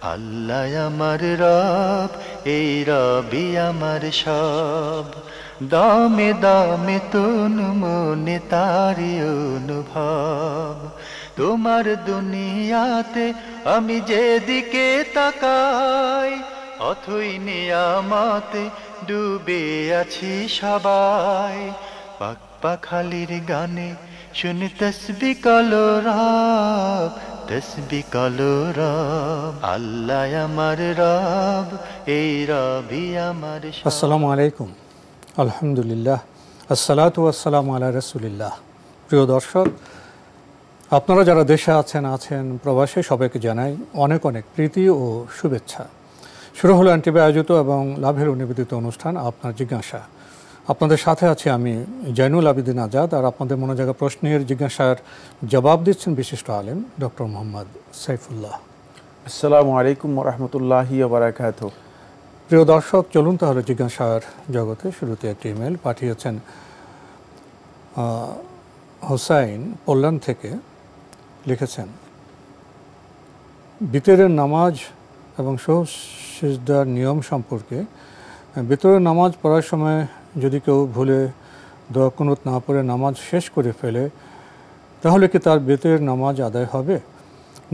আল্লাহ আমার রব, এই রবি আমার সব, দামে দামে তন মনে তারি অনুভব। তোমার দুনিয়াতে আমি যেদিকে তাকাই, অথই নিয়ামতে ডুবে আছি সবাই। পাক পাখালির গানে শুনি তসবিহ কালো রব, তসবিহ কালো রব। আল্লাহ আমার রব, এই রবি আমার সব। আসসালামু আলাইকুম, আলহামদুলিল্লাহ, আসসালাতু ওয়াসসালামু আলা রাসূলিল্লাহ। প্রিয় দর্শক, আপনারা যারা দেশে আছেন প্রবাসে, সবাইকে জানাই অনেক অনেক প্রীতি ও শুভেচ্ছা। শুরু হলো এনটিভি আয়োজিত এবং লাভের নিবেদিত অনুষ্ঠান আপনার জিজ্ঞাসা। আপনাদের সাথে আছি আমি জয়নুল আবেদিন আজাদ, আর আপনাদের মনোজাগা প্রশ্নের জিজ্ঞাসার জবাব দিচ্ছেন বিশিষ্ট আলেম ডক্টর মোহাম্মদ সাইফুল্লাহ। আসসালামু আলাইকুম ওয়া রাহমাতুল্লাহি ওয়া বারাকাতুহু। প্রিয় দর্শক, চলুন তাহলে জিজ্ঞাসার জগতে। শুরুতে একটি ইমেল পাঠিয়েছেন হোসাইন পল্লান থেকে। লিখেছেন, বিতরের নামাজ এবং সিজদার নিয়ম সম্পর্কে। বিতরের নামাজ পড়ার সময় যদি কেউ ভুলে দোয়া কুনুত না পড়ে নামাজ শেষ করে ফেলে, তাহলে কি তার বিতরের নামাজ আদায় হবে?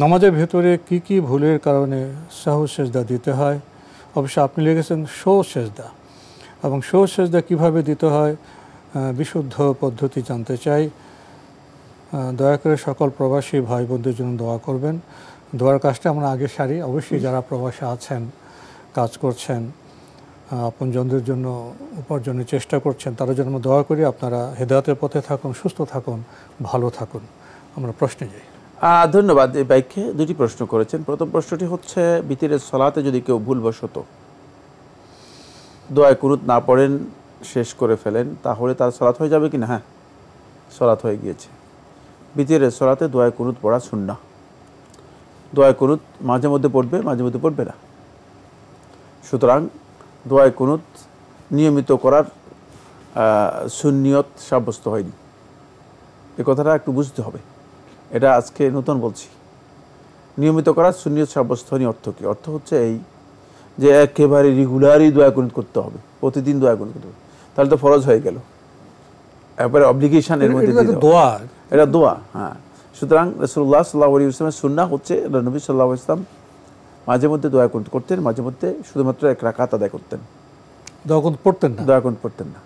নামাজের ভেতরে কি কি ভুলের কারণে সাহু সেজদা দিতে হয়? অবশ্য আপনি লিখেছেন সেজদা, এবং সেজদা কীভাবে দিতে হয় বিশুদ্ধ পদ্ধতি জানতে চাই। দয়া করে সকল প্রবাসী ভাই বোনদের জন্য দোয়া করবেন। দোয়ার কাজটা আমরা আগে সারি। অবশ্যই যারা প্রবাসে আছেন, কাজ করছেন, আপনজনদের জন্য উপার্জনের চেষ্টা করছেন, তারা জন্য দোয়া করি আপনারা হেদায়েতের পথে থাকুন, সুস্থ থাকুন, ভালো থাকুন। আমরা প্রশ্নে যাই। ধন্যবাদ। এই বাইকে দুটি প্রশ্ন করেছেন। প্রথম প্রশ্নটি হচ্ছে, বিতরের সালাতে যদি কেউ ভুলবশত দোয়া কুনুত না পড়েন, শেষ করে ফেলেন, তাহলে তার সালাত হয়ে যাবে কি না? হ্যাঁ, সালাত হয়ে গিয়েছে। বিতরের সালাতে দোয়া কুনুত পড়া সুন্নাহ। দোয়া কুনুত মাঝে মধ্যে পড়বে, মাঝে মধ্যে পড়বে না। সুতরাং দোয়া কুনুত নিয়মিত করার সুন্নিয়ত সাব্যস্ত হয়নি। এ কথাটা একটু বুঝতে হবে। এটা আজকে নতুন বলছি। নিয়মিত করার সুন্নিয়ত সাব্যস্ত হয়নি অর্থ কী? অর্থ হচ্ছে এই যে একেবারে রেগুলারই দোয়া কুনুত করতে হবে, প্রতিদিন দোয়া কুনুত করতে হবে, তাহলে তো ফরজ হয়ে গেল, একবারে অব্লিগেশনের মধ্যে দোয়া। এটা দোয়া। হ্যাঁ, সুতরাং রাসূলুল্লাহ সাল্লাল্লাহু আলাইহি ওয়াসাল্লামের সুন্নাহ হচ্ছে, নবী সাল্লাল্লাহু আলাইহি ওয়াসাল্লাম মাঝে মধ্যে দোয়া কুনুত করতেন, মাঝে মধ্যে শুধুমাত্র এক রাকাত আদায় করতেন, দোয়া কুনুত পড়তেন না। দোয়া কুনুত পড়তেন না।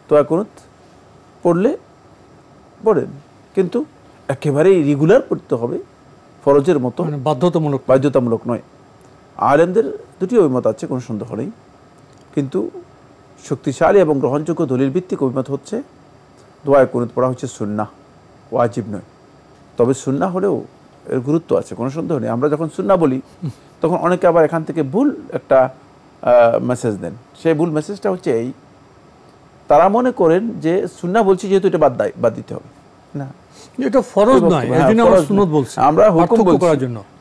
দোয়া কুনুত পড়লে পড়েন, কিন্তু একেবারেই রেগুলার পড়তে হবে ফরজের মতো, বাধ্যতামূলক নয়। আলেমদের দুটি অভিমত আছে, কোনো সন্দেহ নেই, কিন্তু শক্তিশালী এবং গ্রহণযোগ্য দলিল ভিত্তিক অভিমত হচ্ছে দোয়া কুনুত পড়া হচ্ছে সুন্নাহ, ওয়াজিব নয়। তবে সুন্নাহ হলেও এর গুরুত্ব আছে, কোনো সন্দেহ নেই। আমরা যখন সুন্নাহ বলি তখন অনেকে আবার এখান থেকে ভুল একটা মেসেজ দেন। সেই ভুল মেসেজটা হচ্ছে এই, তারা মনে করেন যে সুন্নাহ বলছি যেহেতু এটা বাদ দিতে হবে। না, এটা ফরজ নয়, এজন্য আমরা সুন্নাত বলছি। আমরা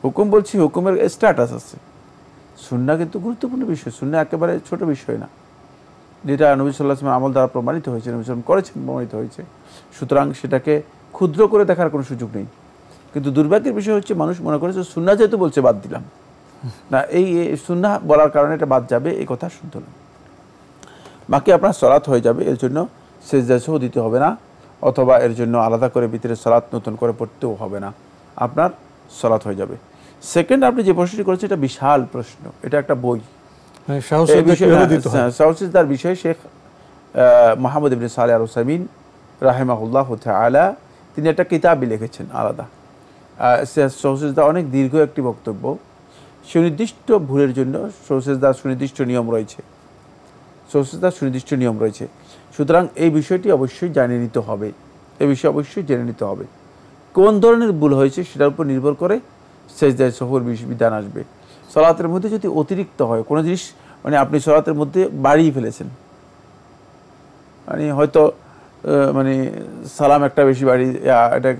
হুকুম বলছি, হুকুমের স্ট্যাটাস আছে। সুন্নাহ কিন্তু গুরুত্বপূর্ণ বিষয়। সুন্নাহ একেবারে ছোট বিষয় না, যেটা নবী সাল্লাল্লাহু আলাইহি ওয়াসাল্লাম আমল দ্বারা প্রমাণিত হয়েছে, নবী সাল্লাল্লাহু আলাইহি ওয়াসাল্লাম করেছেন, প্রমাণিত হয়েছে। সুতরাং সেটাকে ক্ষুদ্র করে দেখার কোনো সুযোগ নেই। কিন্তু দুর্ভাগ্যের বিষয় হচ্ছে, মানুষ মনে করে যে সুন্নাহ যেহেতু বলছে বাদ দিলাম না, এই সুন্নাহ বলার কারণে এটা বাদ যাবে, এই কথা শুদ্ধ না। বাকি আপনার সালাত হয়ে যাবে, এর জন্য সেজদা সহ দিতে হবে না, অথবা এর জন্য আলাদা করে ভিতরে সালাত নতুন করে পড়তেও হবে না, আপনার সালাত হয়ে যাবে। সেকেন্ড, আপনি যে প্রশ্নটি করেছেন এটা বিশাল প্রশ্ন, এটা একটা বই। সাহসিদার বিষয়ে শেখ মোহাম্মদ ইবনে সালেহ আল উসাইমিন রাহিমাহুল্লাহ তাআলা তিনি একটা কিতাবই লিখেছেন আলাদা। সাহসিদা অনেক দীর্ঘ একটি বক্তব্য। সুনির্দিষ্ট ভুলের জন্য সাহসিদার সুনির্দিষ্ট নিয়ম রয়েছে, সাহসিদার সুনির্দিষ্ট নিয়ম রয়েছে। সুতরাং এই বিষয়টি অবশ্যই জেনে নিতে হবে, এই বিষয়ে অবশ্যই জেনে নিতে হবে। কোন ধরনের ভুল হয়েছে সেটার উপর নির্ভর করে সেজদায় সহর বিধান আসবে। সালাতের মধ্যে যদি অতিরিক্ত হয় কোনো জিনিস, মানে আপনি সালাতের মধ্যে বাড়িয়ে ফেলেছেন, মানে হয়তো মানে সালাম একটা বেশি বাড়ি, এটা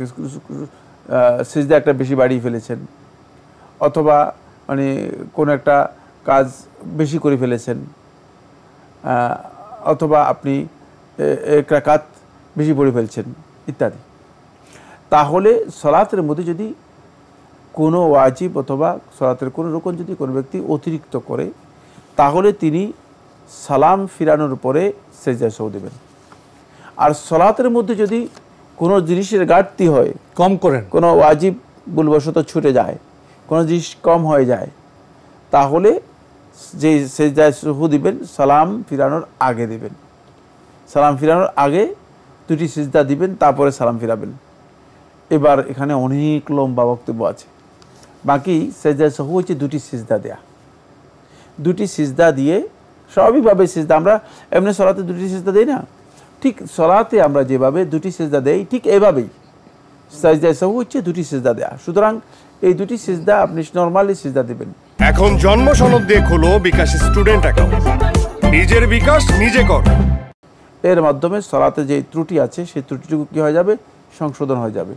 সেজদা একটা বেশি বাড়িয়ে ফেলেছেন, অথবা মানে কোনো একটা কাজ বেশি করে ফেলেছেন, অথবা আপনি এক রাকাত বেশি পড়ে ফেলছেন ইত্যাদি, তাহলে সালাতের মধ্যে যদি কোনো ওয়াজিব অথবা সালাতের কোনো রুকন যদি কোনো ব্যক্তি অতিরিক্ত করে, তাহলে তিনি সালাম ফিরানোর পরে সেজদায় সহু দেবেন। আর সালাতের মধ্যে যদি কোনো জিনিসের ঘাটতি হয়, কম করেন, কোনো ওয়াজিব ভুলবশত ছুটে যায়, কোনো জিনিস কম হয়ে যায়, তাহলে যে সেজদায় সহু দিবেন সালাম ফিরানোর আগে দিবেন। সালাম ফিরানোর আগে দুটি সিজদা দিবেন, তারপরে সালাম ফিরাবেন। এবার এখানে অনেক লম্বা বক্তব্য আছে। বাকি সেজদায় সহু হচ্ছে দুটি সিজদা দেয়া। দুটি সিজদা দিয়ে স্বাভাবিকভাবে সিজদা, আমরা এমনি সলাতে দুটি সিজদা দেই না, ঠিক সলাতে আমরা যেভাবে দুটি সিজদা দেই ঠিক এভাবেই সেজদায় সহু হচ্ছে দুটি সিজদা দেয়া। সুতরাং এই দুটি সিজদা আপনি নরমালি সিজদা দিবেন। এখন জন্ম সনদ দিয়ে খোলো বিকাশ স্টুডেন্ট অ্যাকাউন্ট, নিজের বিকাশ নিজে কর। এর মাধ্যমে সলাতে যে ত্রুটি আছে সেই ত্রুটিটুকু কী হয়ে যাবে, সংশোধন হয়ে যাবে।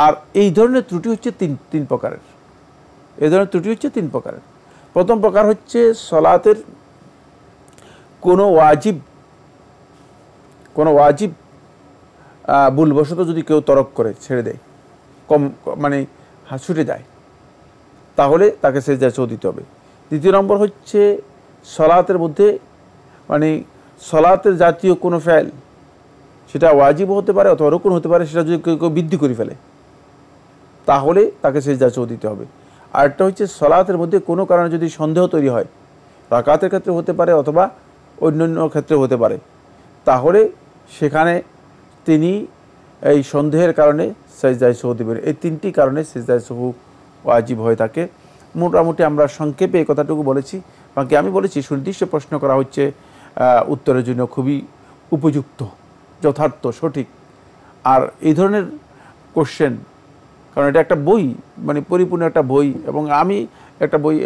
আর এই ধরনের ত্রুটি হচ্ছে তিন প্রকারের। এই ধরনের ত্রুটি হচ্ছে তিন প্রকারের। প্রথম প্রকার হচ্ছে সলাতের কোনো ওয়াজিব ভুলবশত যদি কেউ তরক করে, ছেড়ে দেয়, কম মানে ছুটে যায়, তাহলে তাকে সেজদায় সহু দিতে হবে। দ্বিতীয় নম্বর হচ্ছে সলাতের মধ্যে মানে সলাতের জাতীয় কোনো ফেল, সেটা ওয়াজিব হতে পারে অথবা রুকুন হতে পারে, সেটা যদি কেউ বৃদ্ধি করে ফেলে তাহলে তাকে সেজদায় সহু দিতে হবে। আরেকটা হচ্ছে সলাতের মধ্যে কোনো কারণে যদি সন্দেহ তৈরি হয়, রাকাতের ক্ষেত্রে হতে পারে অথবা অন্যান্য ক্ষেত্রে হতে পারে, তাহলে সেখানে তিনি এই সন্দেহের কারণে সেজদায় সহু দিবেন। এই তিনটি কারণে সেজদায় সহু ওয়াজিব হয়ে থাকে। মোটামুটি আমরা সংক্ষেপে এই কথাটুকু বলেছি। বাকি আমি বলেছি সুনির্দিষ্ট প্রশ্ন করা হচ্ছে উত্তরের জন্য খুবই উপযুক্ত, যথার্থ, সঠিক। আর এই ধরনের কোশ্চেন, কারণ এটা একটা বই, মানে পরিপূর্ণ একটা বই, এবং আমি একটা বই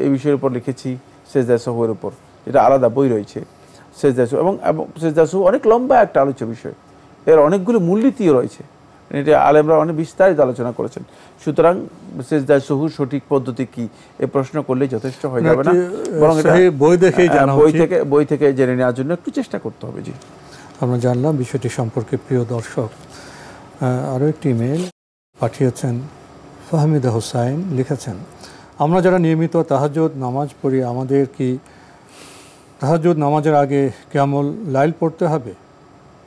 এই বিষয়ের উপর লিখেছি সেজদায় সহুর উপর, এটা আলাদা বই রয়েছে সেজদায় সহু, এবং সেজদায় সহু অনেক লম্বা একটা আলোচ্য বিষয়, এর অনেকগুলো মূলনীতিও রয়েছে, এটা আলেমরা অনেক বিস্তারিত আলোচনা করেছেন। সুতরাং সেজদায় সহুর সঠিক পদ্ধতি কি, এই প্রশ্ন করলে যথেষ্ট হয়ে যাবে না, বরং এটা বই থেকে জেনে নেওয়ার জন্য একটু চেষ্টা করতে হবে। জি, আমরা জানলাম বিষয়টি সম্পর্কে। প্রিয় দর্শক, আরও একটি ইমেল পাঠিয়েছেন ফাহমিদা হোসাইন, লিখেছেন, আমরা যারা নিয়মিত তাহাজ্জুদ নামাজ পড়ি, আমাদের কি তাহাজ্জুদ নামাজের আগে কিয়ামুল লাইল পড়তে হবে,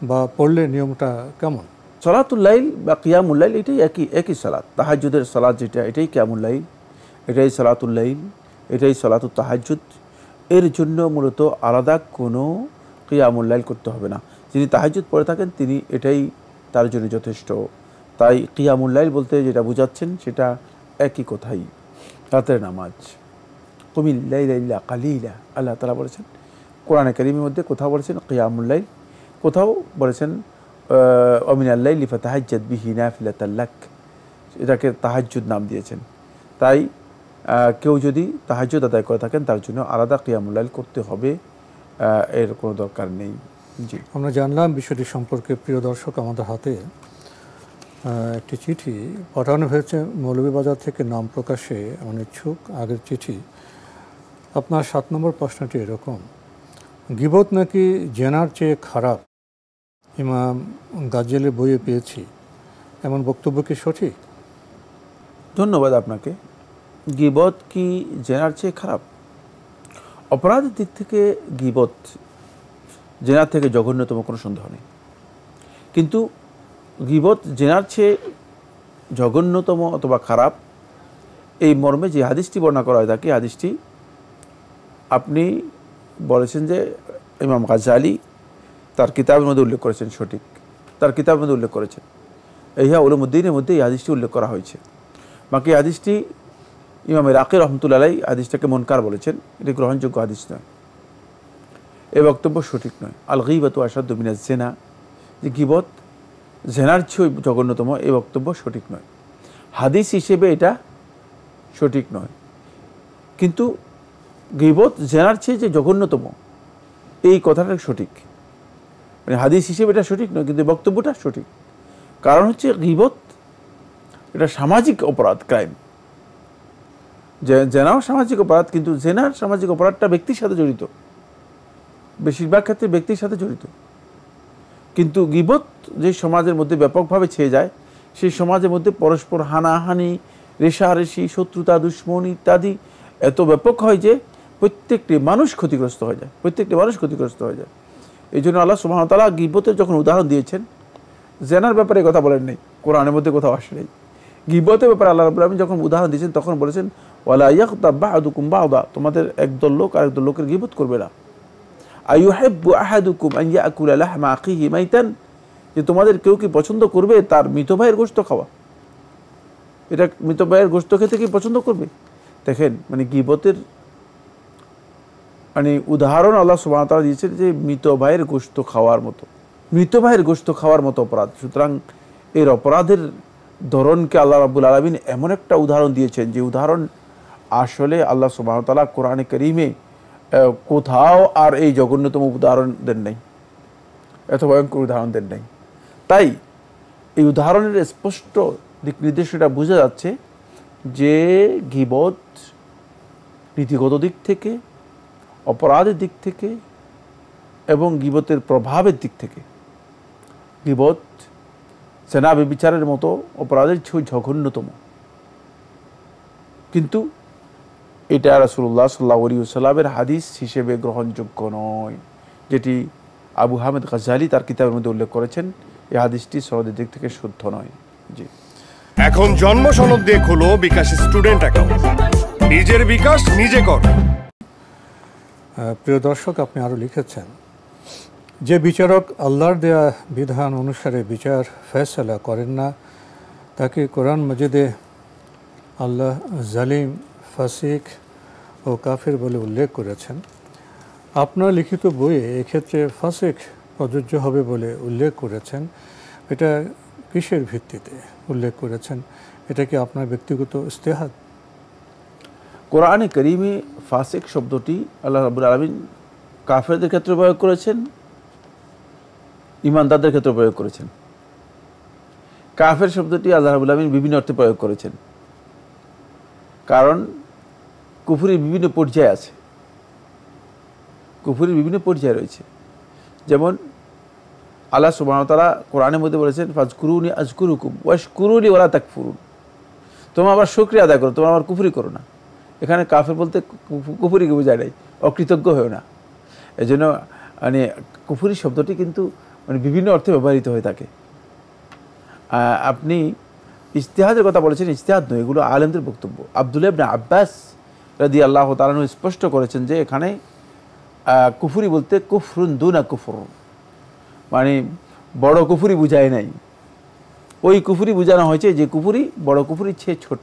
বা পড়লে নিয়মটা কেমন? সলাতুল লাইল বা কিয়ামুল লাইল এটাই একই সালাত। তাহাজ্জুদের সালাত যেটা, এটাই কিয়ামুল লাইল, এটাই সলাতুল লাইল, এটাই সলাতুত তাহাজ্জুদ। এর জন্য মূলত আলাদা কোনো কিয়ামুল লাইল করতে হবে না। যিনি তাহাজ্জুদ পড়ে থাকেন তিনি এটাই তার জন্য যথেষ্ট। তাই কিয়ামুল লাইল বলতে যেটা বোঝাচ্ছেন সেটা একই কথাই, রাতের নামাজ। কুমিল লাইলা ইল্লা কালিলা, আল্লাহ তাআলা বলেছেন কোরআনে কারীমের মধ্যে। কোথাও বলেছেন কিয়ামুল লাইল, কোথাও বলেছেন ওমিনাল লাইলি ফাতাহাজ্জাদ বিহি নাফিলাতাল লাক, এটাকে তাহাজ্জুদ নাম দিয়েছেন। তাই কেউ যদি তাহাজ্জুদ আদায় করে থাকেন তার জন্য আলাদা কিয়ামুল লাইল করতে হবে, এর কোনো দরকার নেই। জি, আমরা জানলাম বিষয়টি সম্পর্কে। প্রিয় দর্শক, আমাদের হাতে একটি চিঠি পাঠানো হয়েছে মৌলভীবাজার থেকে, নাম প্রকাশে অনিচ্ছুক। আগের চিঠি, আপনার 7 নম্বর প্রশ্নটি এরকম: গীবত নাকি জেনার চেয়ে খারাপ, ইমাম গাজ্জালির বইয়ে পেয়েছি, এমন বক্তব্য কি সঠিক? ধন্যবাদ আপনাকে। গীবত কি জেনার চেয়ে খারাপ? অপরাধের দিক থেকে গীবত জেনার থেকে জঘন্যতম, কোনো সন্দেহ নেই। কিন্তু গীবত জেনার চেয়ে জঘন্যতম অথবা খারাপ, এই মর্মে যে হাদিসটি বর্ণনা করা হয় থাকে, হাদিসটি আপনি বলেছেন যে ইমাম গাজ্জালি তার কিতাবের মধ্যে উল্লেখ করেছেন, সঠিক, তার কিতাবের মধ্যে উল্লেখ করেছেন। ইহয়া উলুমুদ্দিনের মধ্যে এই হাদিসটি উল্লেখ করা হয়েছে। বাকি হাদিসটি ইমাম ইরাকি রহমতুল্লাহ আলাইহি হাদিসটাকে মুনকার বলেছেন, এটি গ্রহণযোগ্য হাদিস নয়, এই বক্তব্য সঠিক নয়। আল গীবাতু আশাদ্দু মিনাজ জিনা, যে গীবত জেনার চেয়ে জঘন্যতম, এই বক্তব্য সঠিক নয়। হাদিস হিসেবে এটা সঠিক নয়, কিন্তু গীবত জেনার চেয়ে যে জঘন্যতম এই কথাটা সঠিক, মানে হাদিস হিসেবে এটা সঠিক নয়, কিন্তু বক্তব্যটা সঠিক। কারণ হচ্ছে গীবত এটা সামাজিক অপরাধ, ক্রাইম। জেনাও সামাজিক অপরাধ, কিন্তু জেনার সামাজিক অপরাধটা ব্যক্তির সাথে জড়িত, বেশিরভাগ ক্ষেত্রে ব্যক্তির সাথে জড়িত। কিন্তু গীবত যে সমাজের মধ্যে ব্যাপকভাবে ছেয়ে যায়, সেই সমাজের মধ্যে পরস্পর হানাহানি, রেশারেশি, শত্রুতা, দুশ্মনী ইত্যাদি এত ব্যাপক হয় যে প্রত্যেকটি মানুষ ক্ষতিগ্রস্ত হয়ে যায়, প্রত্যেকটি মানুষ ক্ষতিগ্রস্ত হয়ে যায়। এই জন্য আল্লাহ সুবহানাহু ওয়া তাআলা গীবতের যখন উদাহরণ দিয়েছেন, জেনার ব্যাপারে কথা বলেন নাই, কোরআনের মধ্যে কোথাও আসে নাই। গীবতের ব্যাপারে আল্লাহ রাব্বুল আলামিন যখন উদাহরণ দিয়েছেন তখন বলেছেন ওয়ালা ইয়াগতাব বা'দুকুম বা'দা, তোমাদের একদল লোক আরেকদল লোকের গীবত করবে না। আইয়ুহিব্বু আহাদুকুম আন ইয়াকুলা লাহমা আখিহি মাইতান, যে তোমাদের কেউ কি পছন্দ করবে তার মৃত ভাইয়ের গোশত খাওয়া? এটা মৃত ভাইয়ের গোশত খেতে কি পছন্দ করবে? দেখেন, মানে গীবতের মানে উদাহরণ আল্লাহ সুবহানাহু ওয়া তাআলা দিয়েছেন যে মৃত ভাইয়ের গোশত খাওয়ার মতো, মৃত ভাইয়ের গোশত খাওয়ার মতো অপরাধ। সুতরাং এর অপরাধের ধরনকে আল্লাহ রাব্বুল আলামিন এমন একটা উদাহরণ দিয়েছেন যে উদাহরণ আসলে আল্লাহ সুবহানাহু ওয়া তাআলা কোরআনে কারীমে কোথাও আর এই জঘন্যতম উদাহরণ দেন নাই, এত ভয়ঙ্কর উদাহরণ দেন নাই। তাই এই উদাহরণের স্পষ্ট দিক নির্দেশটা বোঝা যাচ্ছে যে গীবত নীতিগত দিক থেকে, অপরাধের দিক থেকে এবং গীবতের প্রভাবের দিক থেকে গীবত সেনা ব্যভিচারের মতো অপরাধের চেয়ে জঘন্যতম। কিন্তু এটা রাসূলুল্লাহ সাল্লাল্লাহু আলাইহি ওয়াসাল্লামের হাদিস হিসেবে গ্রহণযোগ্য নয়, যেটি আবু হামেদ গাজ্জালী তার কিতাবের মধ্যে উল্লেখ করেছেন। এই হাদিসটি সনদের দিক থেকে শুদ্ধ নয়। জি, এখন জন্ম সনদ দিয়ে খোলো বিকাশ স্টুডেন্ট অ্যাকাউন্ট, নিজের বিকাশ নিজে কর। প্রিয় দর্শক, আপনি আরও লিখেছেন, যে বিচারক আল্লাহর দেয়া বিধান অনুসারে বিচার ফয়সালা করেন না তাকে কোরআন মাজিদে আল্লাহ জালিম, ফাসিক ও কাফির বলে উল্লেখ করেছেন। আপনার লিখিত বইয়ে এক্ষেত্রে ফাসিক প্রযোজ্য হবে বলে উল্লেখ করেছেন। এটা কিসের ভিত্তিতে উল্লেখ করেছেন? এটা কি আপনার ব্যক্তিগত ইজতিহাদ? কোরআনে কারীমে ফাসিক শব্দটি আল্লাহ রাব্বুল আলামিন কাফেরদের ক্ষেত্রে প্রয়োগ করেছেন, ঈমানদারদের ক্ষেত্রে প্রয়োগ করেছেন। কাফের শব্দটি আল্লাহ রাব্বুল আলামিন বিভিন্ন অর্থে প্রয়োগ করেছেন, কারণ কুফরির বিভিন্ন পর্যায় আছে, কুফরির বিভিন্ন পর্যায় রয়েছে। যেমন আল্লাহ সুবহানাহু ওয়া তাআলা কোরআনের মধ্যে বলেছেন ফাজকুরুনি আযকুরুকুম ওয়াশকুরুলি ওয়ালা তাকফুরুন, তোমরা আবার শুকরিয়া আদায় করো, তোমরা আবার কুফরি করো না। এখানে কাফের বলতে কুফরিকে বোঝায় নাই, অকৃতজ্ঞ হয়েও না। এই জন্য মানে কুফরি শব্দটি কিন্তু মানে বিভিন্ন অর্থে ব্যবহৃত হয়ে থাকে। আপনি ইজতিহাদের কথা বলেছেন, ইজতিহাদ নয়, এগুলো আলেমদের বক্তব্য। আব্দুল্লাহ ইবনে আব্বাস রাদিয়াল্লাহু তাআলা আনহু স্পষ্ট করেছেন যে এখানে কুফরি বলতে কুফরুন দুনা কুফর, মানে বড় কুফরি বুঝায় নাই। ওই কুফরি বোঝানো হয়েছে যে কুফরি বড় কুফরির চেয়ে ছোট।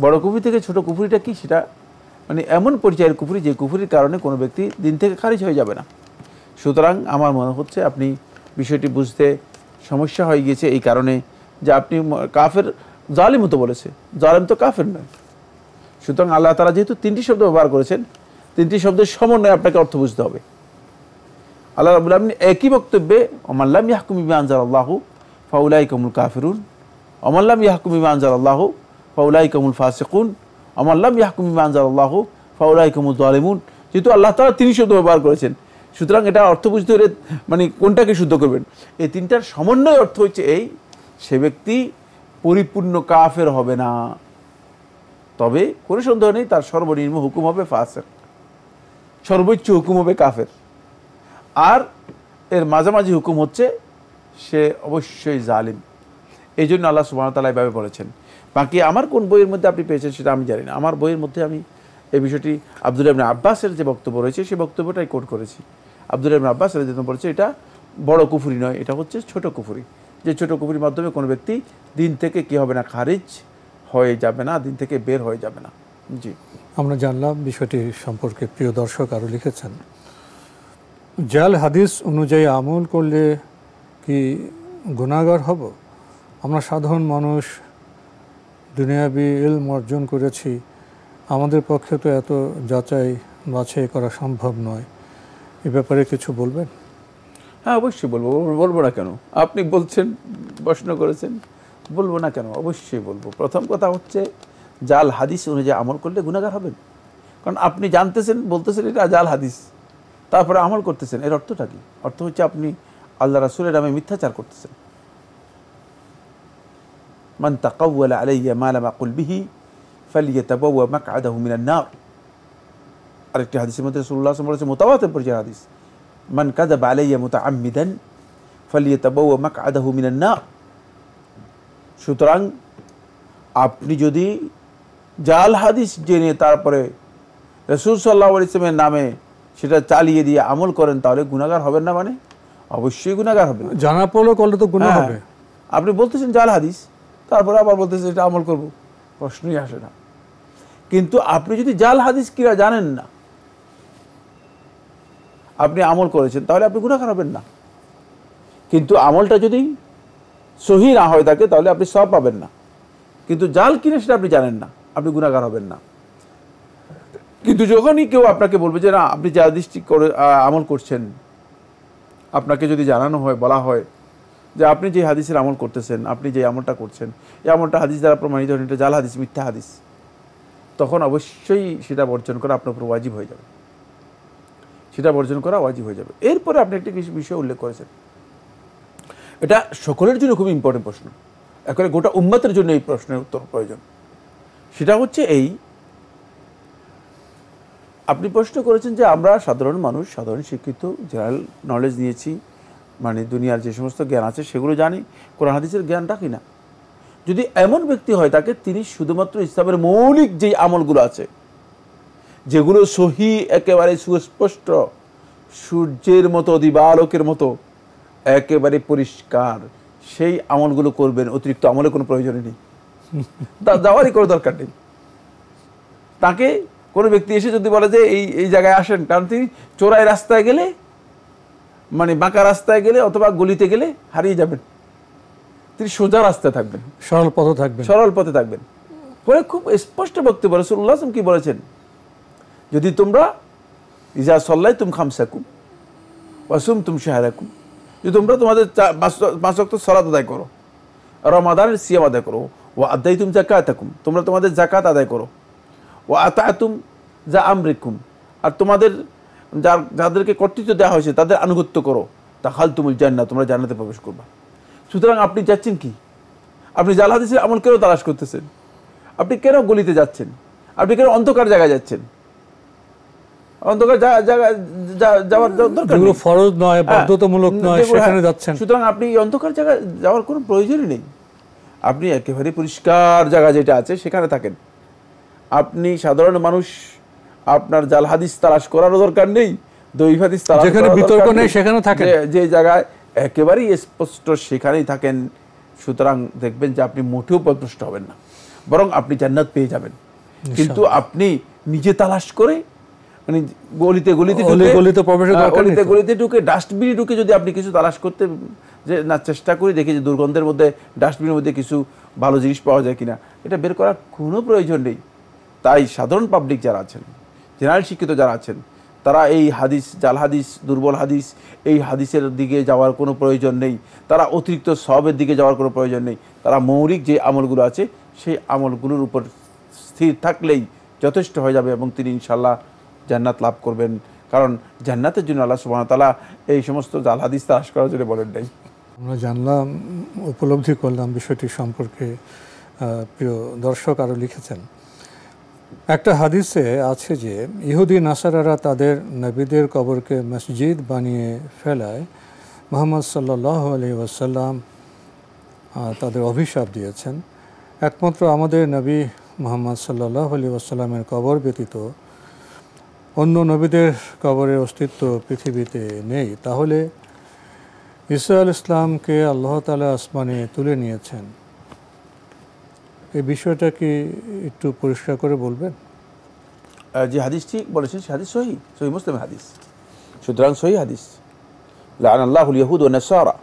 বড় কুফরি থেকে ছোট কুফরিটা কি? সেটা মানে এমন পর্যায়ের কুফরি যে কুফরির কারণে কোনো ব্যক্তি দিন থেকে খারিজ হয়ে যাবে না। সুতরাং আমার মনে হচ্ছে আপনি বিষয়টি বুঝতে সমস্যা হয়ে গিয়েছে এই কারণে যে আপনি কাফের জালিমও তো বলেছে, জালিম তো কাফের নয়। সুতরাং আল্লাহ তাআলা যেহেতু তিনটি শব্দ ব্যবহার করেছেন, তিনটি শব্দের সমন্বয়ে আপনাকে অর্থ বুঝতে হবে। আল্লাহ রাব্বুল আলামিন একই বক্তব্যে ওমান লাম ইয়াহকুম বিমা আনজালাল্লাহু ফাউলাইকা হুমুল কাফিরুন, ওমান লাম ইয়াহকুম বিমা আনজালাল্লাহু ফাউলাইকা হুমুল ফাসিকুন, ওমান লাম ইয়াহকুম বিমা আনজালাল্লাহু ফাউলাইকা হুমুজ জালিমুন। যেহেতু আল্লাহ তাআলা তিন শব্দ ব্যবহার করেছেন, সুতরাং এটা অর্থ বুঝতে হলে মানে কোনটাকে শুদ্ধ করবেন? এই তিনটার সমন্বয় অর্থ হচ্ছে এই, সে ব্যক্তি পরিপূর্ণ কাফের হবে না, তবে কোনো সন্দেহ নেই তার সর্বনিম্ন হুকুম হবে ফাসিক, সর্বোচ্চ হুকুম হবে কাফের, আর এর মাঝামাঝি হুকুম হচ্ছে সে অবশ্যই জালিম। এই জন্য আল্লাহ সুবহানাহু ওয়া তাআলা এভাবে বলেছেন। বাকি আমার কোন বইয়ের মধ্যে আপনি পেয়েছেন সেটা আমি জানি না। আমার বইয়ের মধ্যে আমি এই বিষয়টি আব্দুল্লাহ ইবনে আব্বাসের যে বক্তব্য রয়েছে সেই বক্তব্যটাই কোট করেছি। আব্দুল্লাহ ইবনে আব্বাস রাদিয়াল্লাহু বলেছে এটা বড় কুফরি নয়, এটা হচ্ছে ছোট কুফরি, যে ছোট কুফরির মাধ্যমে কোনো ব্যক্তি দিন থেকে কি হবে না, খারিজ হয়ে যাবে না, দিন থেকে বের হয়ে যাবে না। জি, আমরা জানলাম বিষয়টি সম্পর্কে। প্রিয় দর্শক আরও লিখেছেন, জাল হাদিস অনুযায়ী আমল করলে কি গুনাহগার হব? আমরা সাধারণ মানুষ, দুনিয়াবি ইলম অর্জন করেছি, আমাদের পক্ষে তো এত যাচাই বাছাই করা সম্ভব নয়। এ ব্যাপারে কিছু বলবেন? হ্যাঁ, অবশ্যই বলবো, বলবো না কেন? আপনি বলছেন, প্রশ্ন করেছেন, বলবো না কেন? অবশ্যই বলবো। প্রথম কথা হচ্ছে জাল হাদিস অনুযায়ী আমল করলে গুনাহগার হবেন, কারণ আপনি জানতেছেন, বলতেছেন এটা জাল হাদিস, তারপরে আমল করতেছেন। এর অর্থটা কি? অর্থ হচ্ছে আপনি আল্লাহ রাসূলের নামে মিথ্যাচার করতেছেন। মান তাকাওয়ালা আলাইয়া মা লাম আকুল বিহি ফালিয়াতাবাওয়া মাকআদাহু মিনান নার। আরেকটি হাদিসের মধ্যে রাসূলুল্লাহ সাল্লাল্লাহু আলাইহি ওয়াসাল্লাম মুতাওয়াতির পর্যায়ের হাদিস, মান কাযাবা আলাইয়া মুতাআম্মিদান ফালিয়াতাবাওয়া মাকআদাহু মিনান নার। সুতরাং আপনি যদি জাল হাদিস জেনে তারপরে রাসূল সাল্লাল্লাহু আলাইহি ওয়াসাল্লামের নামে সেটা চালিয়ে দিয়ে আমল করেন, তাহলে গুনাহগার হবেন না? মানে অবশ্যই গুনাহগার হবেন। জানা পড়লো করলে তো গুনাহ হবে। আপনি বলতেছেন জাল হাদিস, তারপরে আবার বলতেছেন এটা আমল করব, প্রশ্নই আসে না। কিন্তু আপনি যদি জাল হাদিস কিরা জানেন না, আপনি আমল করেছেন, তাহলে আপনি গুনাহগার হবেন না। কিন্তু আমলটা যদি সহি না হয় থাকে, তাহলে আপনি সওয়াব পাবেন না। কিন্তু জাল কিনা সেটা আপনি জানেন না, আপনি গুনাহগার হবেন না। কিন্তু যখনই কেউ আপনাকে বলবে যে না আপনি যে হাদিসটি করে আমল করছেন, আপনাকে যদি জানানো হয়, বলা হয় যে আপনি যে হাদিসের আমল করতেছেন, আপনি যে আমলটা করছেন, এই আমলটা হাদিস দ্বারা প্রমাণিত, এটা জাল হাদিস, মিথ্যা হাদিস, তখন অবশ্যই সেটা বর্জন করা আপনার উপর ওয়াজিব হয়ে যাবে। সেটা বর্জন করা ওয়াজিব হয়ে যাবে। এরপরে আপনি একটি বিষয় উল্লেখ করেছেন, এটা সকলের জন্য খুব ইম্পর্টেন্ট প্রশ্ন, একেবারে গোটা উম্মতের জন্য এই প্রশ্নের উত্তর প্রয়োজন। সেটা হচ্ছে এই, আপনি প্রশ্ন করেছেন যে আমরা সাধারণ মানুষ, সাধারণ শিক্ষিত, জেনারেল নলেজ নিয়েছি, মানে দুনিয়ার যে সমস্ত জ্ঞান আছে সেগুলো জানি, কোরআন হাদিসের জ্ঞান রাখি না। যদি এমন ব্যক্তি হয় তাকে, তিনি শুধুমাত্র ইসলামের মৌলিক যেই আমলগুলো আছে, যেগুলো সহি, একেবারে সুস্পষ্ট, সূর্যের মতো, দিবালোকের মতো একেবারে পরিষ্কার, সেই আমলগুলো করবেন। অতিরিক্ত আমলের কোনো প্রয়োজনই নেই, যাওয়ারই কোনো দরকার নেই। তাকে কোনো ব্যক্তি এসে যদি বলে যে এই জায়গায় আসেন, কারণ তিনি চোরাই রাস্তায় গেলে, মানে বাঁকা রাস্তায় গেলে অথবা গলিতে গেলে হারিয়ে যাবেন, তিনি সোজা রাস্তায় থাকবেন, সরল পথে থাকবেন, সরল পথে থাকবেন। পরে খুব স্পষ্ট বক্তব্য রাসূলুল্লাহ কি বলেছেন, যদি তোমরা ইজা সাল্লাইতুম খামসাকুম ওয়া সুমতুম শাহরাকুম, যদি তোমরা তোমাদের 5 ওয়াক্ত সালাত আদায় করো, রমাদানের সিয়াম আদায় করো, ওয়া আদাইতুম যাকাতাকুম, তোমরা তোমাদের যাকাত আদায় করো, ওয়া আতাতুম যা আমরিকুম, আর তোমাদের যাদেরকে কর্তৃত্ব দেওয়া হয়েছে তাদের আনুগত্য করো, দাখালতুমুল জান্নাহ, তোমরা জান্নাতে প্রবেশ করবা। সুতরাং আপনি যাচ্ছেন কি? আপনি জাল হাদিসের আমল কেন তালাশ করতেছেন? আপনি কেন গলিতে যাচ্ছেন? আপনি কেন অন্ধকার জায়গায় যাচ্ছেন? অন্ধকার যাওয়ার দরকার নেই, ফরজ নয়, বাধ্যতামূলক নয়, সেখানে যাচ্ছেন। সুতরাং আপনি অন্ধকার জায়গায় যাওয়ার কোনো প্রয়োজনই নেই। আপনি একেবারে পরিষ্কার জায়গা যেটা আছে সেখানে থাকেন। আপনি সাধারণ মানুষ, আপনার জাল হাদিস তালাশ করারও দরকার নেই, দৈব হাদিস তালাশ যেখানে বিতর্ক নেই সেখানে থাকেন, যে জায়গায় একেবারেই স্পষ্ট সেখানেই থাকেন। সুতরাং দেখবেন যে আপনি মোটেও পথভ্রষ্ট হবেন না, বরং আপনি জান্নাত পেয়ে যাবেন। কিন্তু আপনি নিজে তালাশ করে, মানে গলিতে ঢুকে ডাস্টবিনে ঢুকে যদি আপনি কিছু তালাশ করতে যে না চেষ্টা করি, দেখি যে দুর্গন্ধের মধ্যে, ডাস্টবিনের মধ্যে কিছু ভালো জিনিস পাওয়া যায় কিনা, এটা বের করার কোনো প্রয়োজন নেই। তাই সাধারণ পাবলিক যারা আছেন, জেনারেল শিক্ষিত যারা আছেন, তারা এই হাদিস, জাল হাদিস, দুর্বল হাদিস, এই হাদিসের দিকে যাওয়ার কোনো প্রয়োজন নেই। তারা অতিরিক্ত সওয়াবের দিকে যাওয়ার কোনো প্রয়োজন নেই। তারা মৌলিক যে আমলগুলো আছে সেই আমলগুলোর উপর স্থির থাকলেই যথেষ্ট হয়ে যাবে, এবং তিনি ইনশাল্লাহ জান্নাত লাভ করবেন। কারণ জান্নাতের জন্য আল্লাহ সুবহানাহু ওয়া তাআলা এই সমস্ত জাল হাদিস তালাশ করার জন্য বলেন নাই। আমরা জানলাম, উপলব্ধি করলাম বিষয়টি সম্পর্কে। প্রিয় দর্শক আরও লিখেছেন, একটা হাদিসে আছে যে ইহুদি নাসারারা তাদের নবীদের কবরকে মসজিদ বানিয়ে ফেলায় মুহাম্মদ সাল্লাল্লাহু আলাইহি ওয়াসাল্লাম তাদের অভিশাপ দিয়েছেন। একমাত্র আমাদের নবী মুহাম্মদ সাল্লাল্লাহু আলাইহি ওয়াসাল্লামের কবর ব্যতীত অন্য নবীদের কবরের অস্তিত্ব পৃথিবীতে নেই। তাহলে ঈসা আলাইহিস সালামকে আল্লাহ তাআলা আসমানে তুলে নিয়েছেন, এই বিষয়টা কি একটু পরিষ্কার করে বলবেন? যে হাদিসটি বলেছেন সে হাদিস সহি মুসলিম হাদিস, সুতরাং সহি হাদিস। লাআনাল্লাহুল ইয়াহুদ ওয়ান নাসারা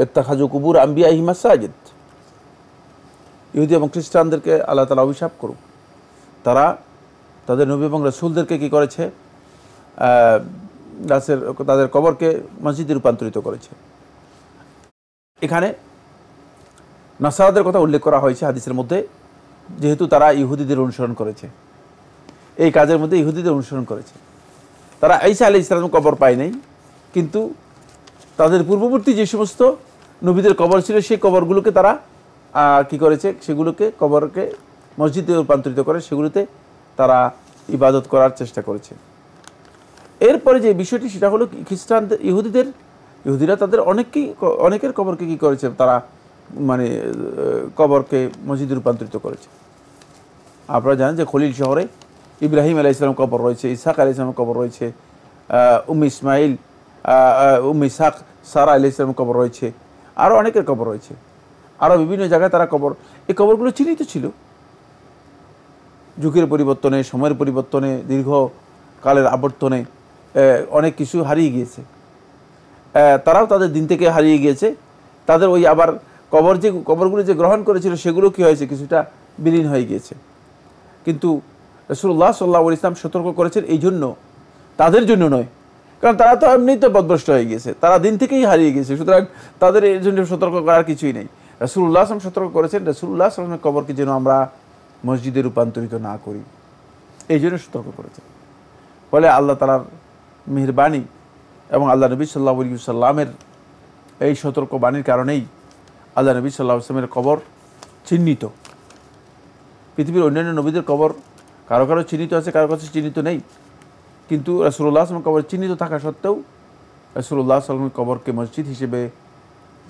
ইত্তাখাযু কুবুর আম্বিয়াইহিম মাসাজিদ। ইহুদি এবং খ্রিস্টানদেরকে আল্লাহ তাআলা অভিশাপ করুক, তারা তাদের নবী এবং রাসূলদেরকে কি করেছে, তাদের কবরকে মসজিদে রূপান্তরিত করেছে। এখানে নাসারাদের কথা উল্লেখ করা হয়েছে হাদিসের মধ্যে, যেহেতু তারা ইহুদিদের অনুসরণ করেছে, এই কাজের মধ্যে ইহুদিদের অনুসরণ করেছে। তারা ঈসা আলাইহিস সালামের কবর পায় নাই, কিন্তু তাদের পূর্ববর্তী যে সমস্ত নবীদের কবর ছিল সেই কবরগুলোকে তারা কি করেছে, সেগুলোকে কবরকে মসজিদে রূপান্তরিত করে সেগুলোতে তারা ইবাদত করার চেষ্টা করেছে। এরপরে যে বিষয়টি সেটা হলো খ্রিস্টানদের ইহুদিরা তাদের অনেকের কবরকে কি করেছে, তারা মানে কবরকে মসজিদে রূপান্তরিত করেছে। আপনারা জানেন যে খলিল শহরে ইব্রাহিম আলাইহিস সালাম কবর রয়েছে, ইসহাক আলাইহিস সালাম কবর রয়েছে, ইসমাইল ইসহাক সারা আলাইহিস সালাম কবর রয়েছে, আরও অনেকের কবর রয়েছে, আরও বিভিন্ন জায়গায় তারা কবর। এই কবরগুলো চিহ্নিত ছিল। যুগের পরিবর্তনে, সময়ের পরিবর্তনে, দীর্ঘকালের আবর্তনে অনেক কিছু হারিয়ে গিয়েছে। তারাও তাদের দিন থেকে হারিয়ে গিয়েছে। তাদের ওই আবার কবরগুলো যে গ্রহণ করেছিল সেগুলো কি হয়েছে, কিছুটা বিলীন হয়ে গিয়েছে। কিন্তু রাসূলুল্লাহ সাল্লাল্লাহু আলাইহি ওয়াসাল্লাম সতর্ক করেছেন এই জন্য, তাদের জন্য নয়, কারণ তারা তো এমনিই তো পথভ্রষ্ট হয়ে গিয়েছে, তারা দিন থেকেই হারিয়ে গিয়েছে, সুতরাং তাদের এর জন্য সতর্ক করার কিছুই নেই। রাসূলুল্লাহ সাল্লাল্লাহু আলাইহি ওয়াসাল্লাম সতর্ক করেছেন রাসূলুল্লাহ সাল্লাল্লাহু আলাইহি ওয়াসাল্লামের কবরকে যেন আমরা মসজিদে রূপান্তরিত না করি, এই জন্য সতর্ক করেছেন। ফলে আল্লাহ তাআলার মেহেরবানি এবং আল্লাহ নবী সাল্লাল্লাহু আলাইহি ওয়াসাল্লামের এই সতর্ক বাণীর কারণেই আল্লাহ নবী সাল্লাল্লাহু আলাইহি ওয়াসাল্লামের কবর চিহ্নিত। পৃথিবীর অন্যান্য নবীদের কবর কারো কারো চিহ্নিত আছে, কারো কাছে চিহ্নিত নেই, কিন্তু রাসূলুল্লাহ সাল্লাল্লাহু আলাইহি ওয়াসাল্লামের কবর চিহ্নিত থাকা সত্ত্বেও রাসূলুল্লাহ সাল্লাল্লাহু আলাইহি ওয়াসাল্লামের কবরকে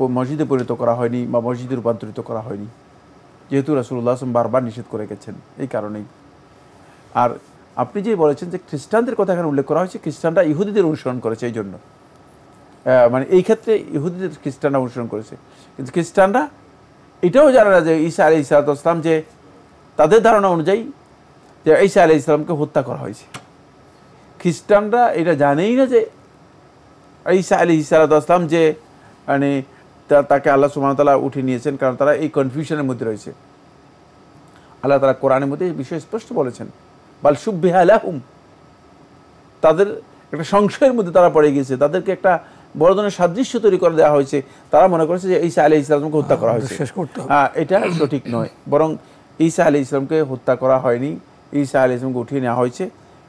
মসজিদে পরিণত করা হয়নি বা মসজিদে রূপান্তরিত করা হয়নি, যেহেতু রাসূলুল্লাহ সাল্লাল্লাহু আলাইহি ওয়াসাল্লাম বারবার নিষেধ করে গেছেন এই কারণেই। আর আপনি যে বলেছেন যে খ্রিস্টানদের কথা এখানে উল্লেখ করা হয়েছে, খ্রিস্টানরা ইহুদিদের অনুসরণ করেছে, এই জন্য মানে এই ক্ষেত্রে ইহুদিদের খ্রিস্টানরা অনুসরণ করেছে, কিন্তু খ্রিস্টানরা এটাও জানে না যে ঈসা আলাইহিস সালাম যে তাদের ধারণা অনুযায়ী যে ঈসা আলাইহিস সালামকে হত্যা করা হয়েছে। খ্রিস্টানরা এটা জানেই না যে ঈসা আলাইহিস সালাম যে মানে তাকে আল্লাহ সুবহানাহু ওয়া তাআলা উঠিয়ে নিয়েছেন, কারণ তারা এই কনফিউশনের মধ্যে রয়েছে। আল্লাহ তাআলা কোরআনের মধ্যে এই বিষয় স্পষ্ট বলেছেন, বাল শুববিহা লাহুম, তাদের একটা সংশয়ের মধ্যে তারা পড়ে গিয়েছে, তাদেরকে একটা বড় ধরনের সাদৃশ্য তৈরি করে দেওয়া হয়েছে। তারা মনে করেছে যে ঈসা আলাইহিস সালামকে হত্যা করা হয়েছে। এটা সঠিক নয়, বরং ঈসা আলাইহিস সালামকে হত্যা করা হয়নি, ঈসা আলাইহিস সালামকে উঠিয়ে নেওয়া হয়েছে।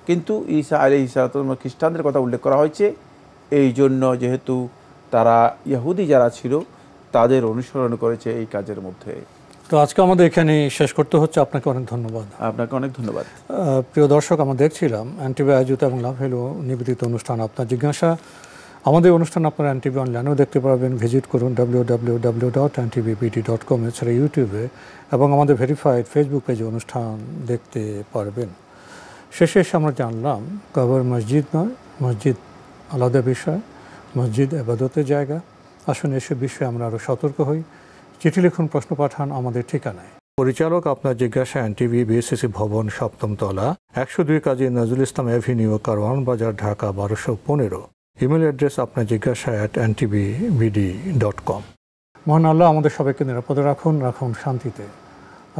কিন্তু ঈসা আলাইহিস সালাম খ্রিস্টানদের কথা উল্লেখ করা হয়েছে এই জন্য, যেহেতু তারা ইহুদি যারা ছিল তাদের অনুসরণ করেছে এই কাজের মধ্যে। তো আজকে আমাদের এখানে শেষ করতে হচ্ছে। আপনাকে অনেক ধন্যবাদ। আপনাকে অনেক ধন্যবাদ। প্রিয় দর্শক, আমরা দেখছিলাম এনটিভি আয়োজিত এবং লাভ হলো নিবেদিত অনুষ্ঠান আপনার জিজ্ঞাসা। আমাদের অনুষ্ঠান আপনারা এনটিভি অনলাইনেও দেখতে পারবেন। ভিজিট করুন www.ntvbd.com, এছাড়া ইউটিউবে এবং আমাদের ভেরিফাইড ফেসবুক পেজে অনুষ্ঠান দেখতে পারবেন। শেষে এসে আমরা জানলাম কবর মসজিদ নয়, মসজিদ আলাদা বিষয়, মসজিদ ইবাদতের জায়গা। আসুন এসব বিষয়ে আমরা আরও সতর্ক হই। চিঠি লিখুন, প্রশ্ন পাঠান আমাদের ঠিকানায়। পরিচালক আপনার জিজ্ঞাসা, এনটিভি, বিএসসিসি ভবন, 7ম তলা, 102 কাজী নজরুল ইসলাম এভিনিউ, কারওয়ান বাজার, ঢাকা 1215। ইমেল অ্যাড্রেস আপনার জিজ্ঞাসা @ntvbd.com। মহান আল্লাহ আমাদের সবাইকে নিরাপদে রাখুন, রাখুন শান্তিতে।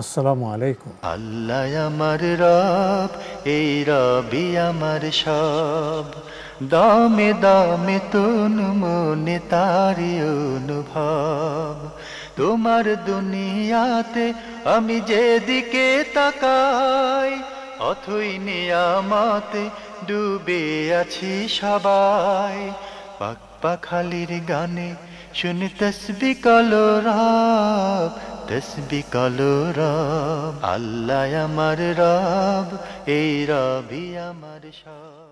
আসসালামু আলাইকুম। আল্লাহ আমার রব, এই রবি আমার সব, দামে দামে তন মনে তারি অনুভব। তোমার দুনিয়াতে আমি যেদিকে তাকাই, অথই নিয়ামতে ডুবে আছি সবাই। পাক পাখালির গানে শুনি তসবিহ কলরব, তসবিহ কলরব। আল্লাহ আমার রব, এই রবি আমার সব।